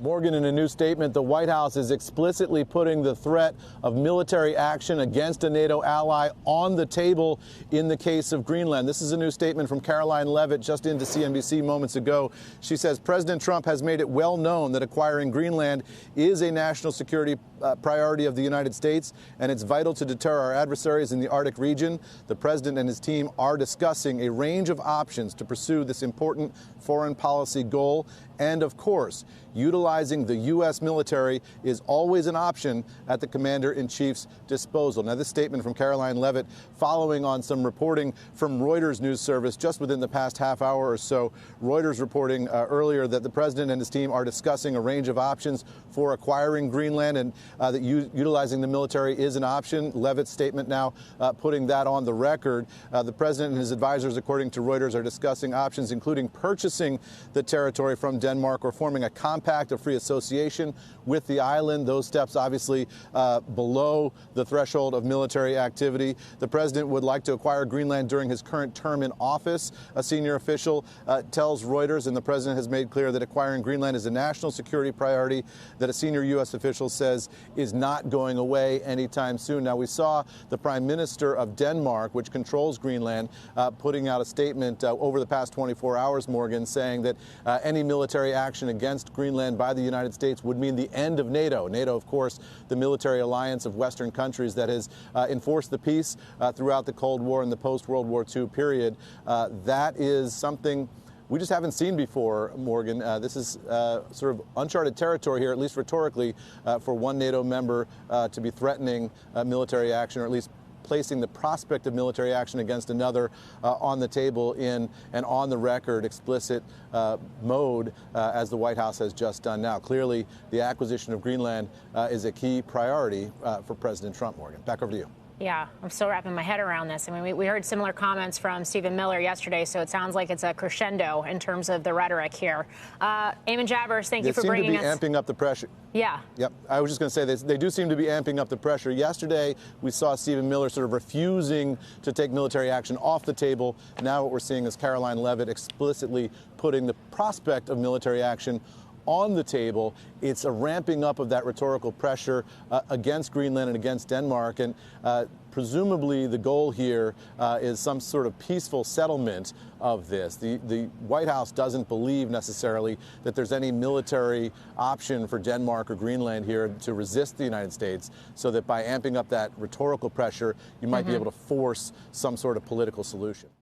Morgan, in a new statement, the White House is explicitly putting the threat of military action against a NATO ally on the table in the case of Greenland. This is a new statement from Caroline Leavitt just into CNBC moments ago. She says President Trump has made it well known that acquiring Greenland is a national security priority of the United States, and it's vital to deter our adversaries in the Arctic region. The president and his team are discussing a range of options to pursue this important foreign policy goal. And of course, utilizing the U.S. military is always an option at the commander-in-chief's disposal. Now, this statement from Caroline Leavitt following on some reporting from Reuters news service just within the past half hour or so. Reuters reporting earlier that the president and his team are discussing a range of options for acquiring Greenland, and that utilizing the military is an option. Leavitt's statement now putting that on the record. The president and his advisors, according to Reuters, are discussing options including purchasing the territory from Denmark or forming a compact of free association with the island. Those steps obviously below the threshold of military activity. The president would like to acquire Greenland during his current term in office, a senior official tells Reuters, and the president has made clear that acquiring Greenland is a national security priority that a senior U.S. official says is not going away anytime soon. Now, we saw the Prime Minister of Denmark, which controls Greenland, putting out a statement over the past 24 hours, Morgan, saying that any military action against Greenland by the United States would mean the end of NATO. NATO, of course, the military alliance of Western countries that has enforced the peace throughout the Cold War and the post-World War II period. That is something we just haven't seen before, Morgan. This is sort of uncharted territory here, at least rhetorically, for one NATO member to be threatening military action, or at least placing the prospect of military action against another on the table in an on-the-record explicit mode, as the White House has just done now. Clearly, the acquisition of Greenland is a key priority for President Trump, Morgan. Back over to you. Yeah, I'm still wrapping my head around this. I mean, we heard similar comments from Stephen Miller yesterday, so it sounds like it's a crescendo in terms of the rhetoric here. Eamon Javers, thank you for bringing us. They seem to be amping up the pressure. Yeah. Yep. I was just going to say this. They do seem to be amping up the pressure. Yesterday, we saw Stephen Miller sort of refusing to take military action off the table. Now what we're seeing is Caroline Leavitt explicitly putting the prospect of military action on the table. It's a ramping up of that rhetorical pressure against Greenland and against Denmark. And presumably the goal here is some sort of peaceful settlement of this. The White House doesn't believe necessarily that there's any military option for Denmark or Greenland here to resist the United States, so that by amping up that rhetorical pressure, you might be able to force some sort of political solution.